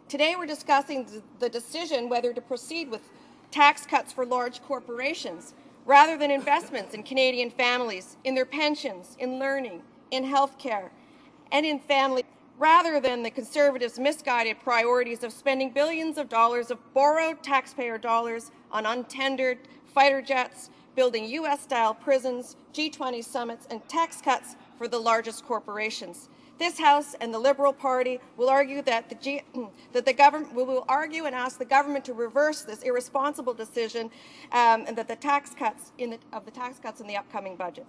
Today we're discussing the decision whether to proceed with tax cuts for large corporations rather than investments in Canadian families, in their pensions, in learning, in health care, and in family, rather than the Conservatives' misguided priorities of spending billions of dollars of borrowed taxpayer dollars on untendered fighter jets, building U.S.-style prisons, G20 summits, and tax cuts for the largest corporations. This House and the Liberal Party will argue that the government will argue and ask the government to reverse this irresponsible decision, and that the tax cuts in the upcoming budget.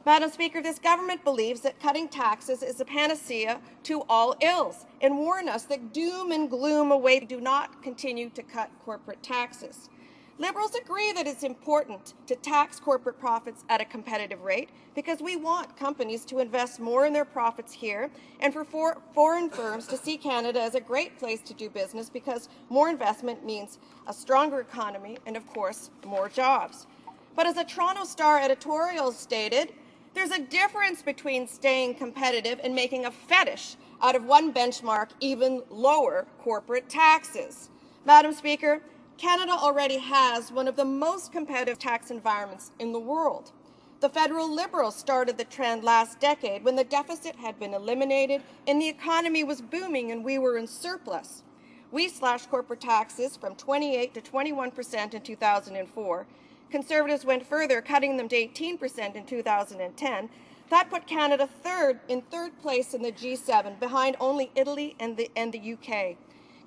Madam Speaker, this government believes that cutting taxes is a panacea to all ills and warn us that doom and gloom await. Do not continue to cut corporate taxes. Liberals agree that it's important to tax corporate profits at a competitive rate because we want companies to invest more in their profits here and for foreign firms to see Canada as a great place to do business because more investment means a stronger economy and, of course, more jobs. But as a Toronto Star editorial stated, there's a difference between staying competitive and making a fetish out of one benchmark, even lower corporate taxes. Madam Speaker, Canada already has one of the most competitive tax environments in the world. The federal Liberals started the trend last decade when the deficit had been eliminated and the economy was booming and we were in surplus. We slashed corporate taxes from 28 to 21% in 2004. Conservatives went further, cutting them to 18% in 2010. That put Canada in third place in the G7, behind only Italy and the UK.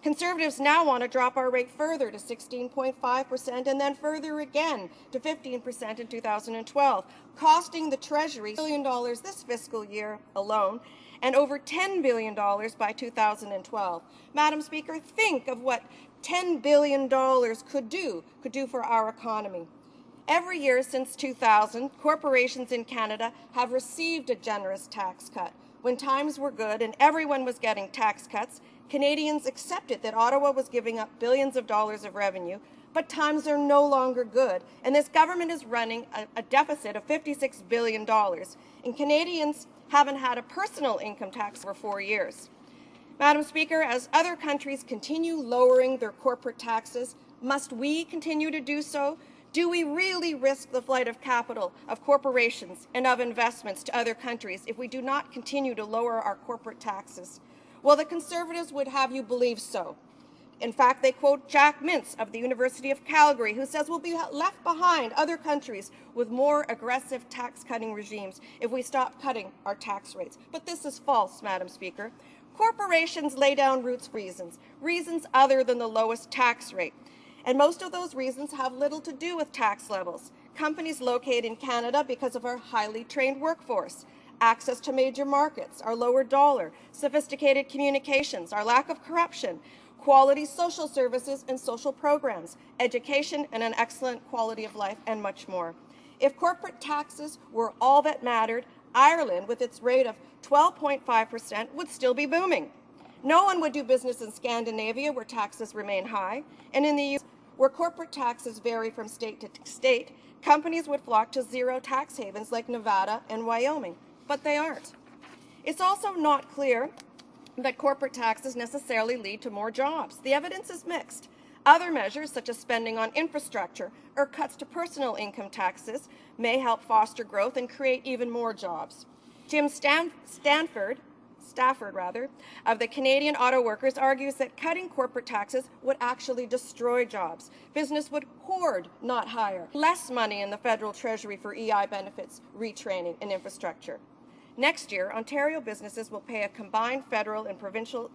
Conservatives now want to drop our rate further to 16.5% and then further again to 15% in 2012, costing the Treasury $1 billion this fiscal year alone and over $10 billion by 2012. Madam Speaker, think of what $10 billion could do for our economy. Every year since 2000, corporations in Canada have received a generous tax cut. When times were good and everyone was getting tax cuts, Canadians accepted that Ottawa was giving up billions of dollars of revenue, but times are no longer good, and this government is running a deficit of $56 billion, and Canadians haven't had a personal income tax for 4 years. Madam Speaker, as other countries continue lowering their corporate taxes, must we continue to do so? Do we really risk the flight of capital, of corporations, and of investments to other countries if we do not continue to lower our corporate taxes? Well, the Conservatives would have you believe so. In fact, they quote Jack Mintz of the University of Calgary, who says we'll be left behind other countries with more aggressive tax-cutting regimes if we stop cutting our tax rates. But this is false, Madam Speaker. Corporations lay down roots for reasons other than the lowest tax rate. And most of those reasons have little to do with tax levels. Companies locate in Canada because of our highly trained workforce, access to major markets, our lower dollar, sophisticated communications, our lack of corruption, quality social services and social programs, education and an excellent quality of life, and much more. If corporate taxes were all that mattered, Ireland, with its rate of 12.5%, would still be booming. No one would do business in Scandinavia, where taxes remain high, and in the US, where corporate taxes vary from state to state, companies would flock to zero tax havens like Nevada and Wyoming. But they aren't. It's also not clear that corporate taxes necessarily lead to more jobs. The evidence is mixed. Other measures, such as spending on infrastructure or cuts to personal income taxes, may help foster growth and create even more jobs. Jim Stafford of the Canadian Auto Workers argues that cutting corporate taxes would actually destroy jobs. Business would hoard, not hire. Less money in the federal treasury for EI benefits, retraining, and infrastructure. Next year, Ontario businesses will pay a combined federal and provincial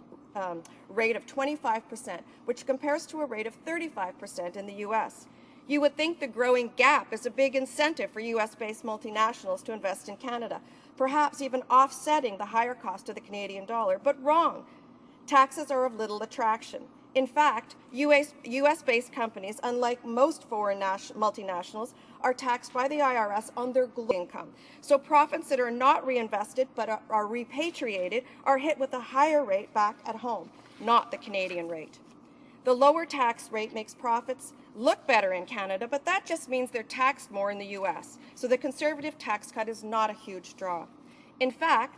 rate of 25%, which compares to a rate of 35% in the U.S. You would think the growing gap is a big incentive for U.S.-based multinationals to invest in Canada, perhaps even offsetting the higher cost of the Canadian dollar, but wrong. Taxes are of little attraction. In fact, U.S.-based companies, unlike most foreign multinationals, are taxed by the IRS on their global income. So profits that are not reinvested but are repatriated are hit with a higher rate back at home, not the Canadian rate. The lower tax rate makes profits look better in Canada, but that just means they're taxed more in the U.S. So the Conservative tax cut is not a huge draw. In fact,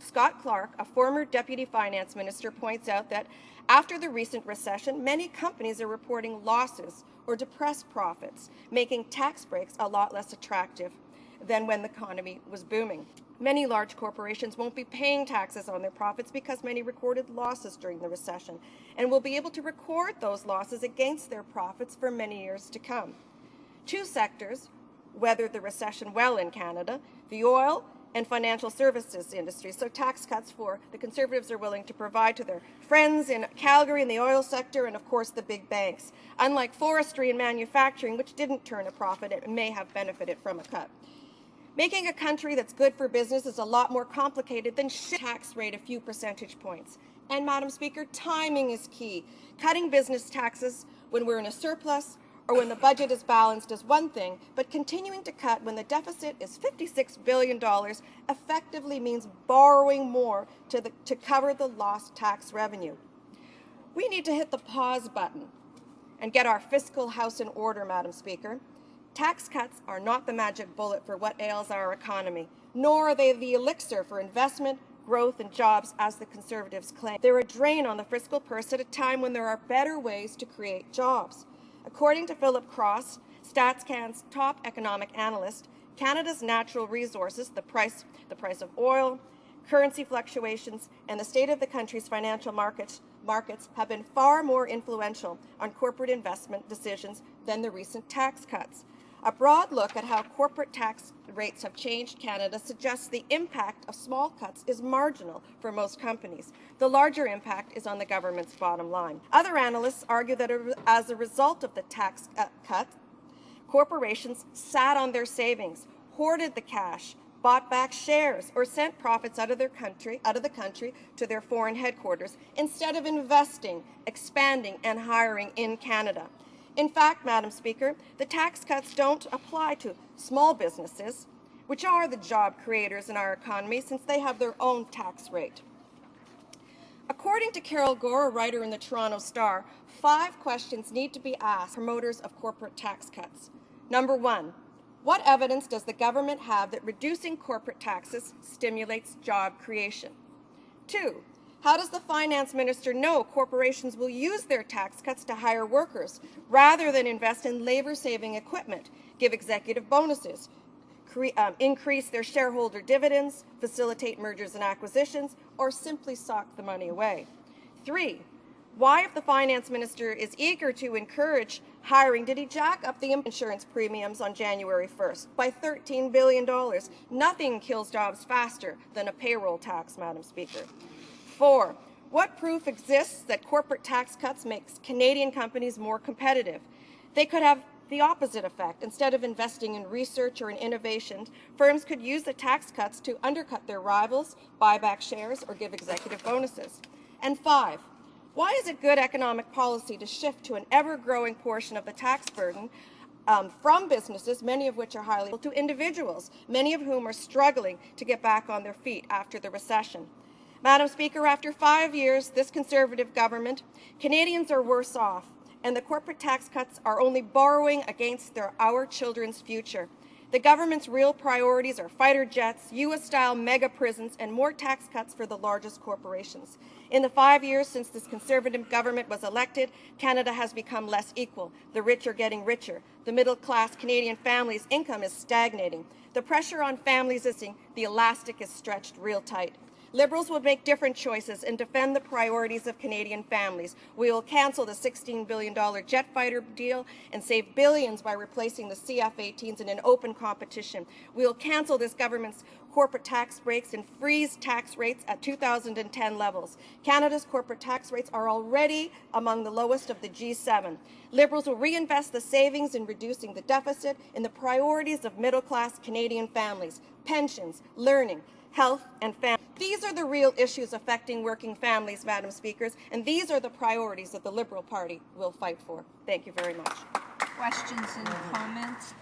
Scott Clark, a former Deputy Finance Minister, points out that after the recent recession, many companies are reporting losses or depressed profits, making tax breaks a lot less attractive than when the economy was booming. Many large corporations won't be paying taxes on their profits because many recorded losses during the recession and will be able to record those losses against their profits for many years to come. Two sectors weathered the recession well in Canada: the oil and financial services industry. So tax cuts for the Conservatives are willing to provide to their friends in Calgary in the oil sector, and of course the big banks. Unlike forestry and manufacturing, which didn't turn a profit and may have benefited from a cut. Making a country that's good for business is a lot more complicated than tax rate a few percentage points. And Madam Speaker, timing is key. Cutting business taxes when we're in a surplus or when the budget is balanced is one thing, but continuing to cut when the deficit is $56 billion effectively means borrowing more to cover the lost tax revenue. We need to hit the pause button and get our fiscal house in order, Madam Speaker. Tax cuts are not the magic bullet for what ails our economy, nor are they the elixir for investment, growth, and jobs, as the Conservatives claim. They're a drain on the fiscal purse at a time when there are better ways to create jobs. According to Philip Cross, StatsCan's top economic analyst, Canada's natural resources, the price of oil, currency fluctuations, and the state of the country's financial markets have been far more influential on corporate investment decisions than the recent tax cuts. A broad look at how corporate tax rates have changed Canada suggests the impact of small cuts is marginal for most companies. The larger impact is on the government's bottom line. Other analysts argue that as a result of the tax cut, corporations sat on their savings, hoarded the cash, bought back shares, or sent profits out of the country to their foreign headquarters instead of investing, expanding, and hiring in Canada. In fact, Madam Speaker, the tax cuts don't apply to small businesses, which are the job creators in our economy, since they have their own tax rate. According to Carol Gore, a writer in the Toronto Star, 5 questions need to be asked promoters of corporate tax cuts. Number 1, what evidence does the government have that reducing corporate taxes stimulates job creation? 2, how does the finance minister know corporations will use their tax cuts to hire workers rather than invest in labor-saving equipment, give executive bonuses, increase their shareholder dividends, facilitate mergers and acquisitions, or simply sock the money away? 3, why, if the finance minister is eager to encourage hiring, did he jack up the insurance premiums on January 1st by $13 billion? Nothing kills jobs faster than a payroll tax, Madam Speaker. 4, what proof exists that corporate tax cuts makes Canadian companies more competitive? They could have the opposite effect. Instead of investing in research or in innovation, firms could use the tax cuts to undercut their rivals, buy back shares, or give executive bonuses. And 5, why is it good economic policy to shift to an ever-growing portion of the tax burden from businesses, many of which are highly, to individuals, many of whom are struggling to get back on their feet after the recession? Madam Speaker, after 5 years, this Conservative government, Canadians are worse off, and the corporate tax cuts are only borrowing against our children's future. The government's real priorities are fighter jets, US-style mega prisons, and more tax cuts for the largest corporations. In the 5 years since this Conservative government was elected, Canada has become less equal. The rich are getting richer. The middle-class Canadian family's income is stagnating. The pressure on families is the elastic is stretched real tight. Liberals will make different choices and defend the priorities of Canadian families. We will cancel the $16 billion jet fighter deal and save billions by replacing the CF-18s in an open competition. We will cancel this government's corporate tax breaks and freeze tax rates at 2010 levels. Canada's corporate tax rates are already among the lowest of the G7. Liberals will reinvest the savings in reducing the deficit in the priorities of middle-class Canadian families: pensions, learning, health, and family. These are the real issues affecting working families, Madam Speakers, and these are the priorities that the Liberal Party will fight for. Thank you very much. Questions and comments.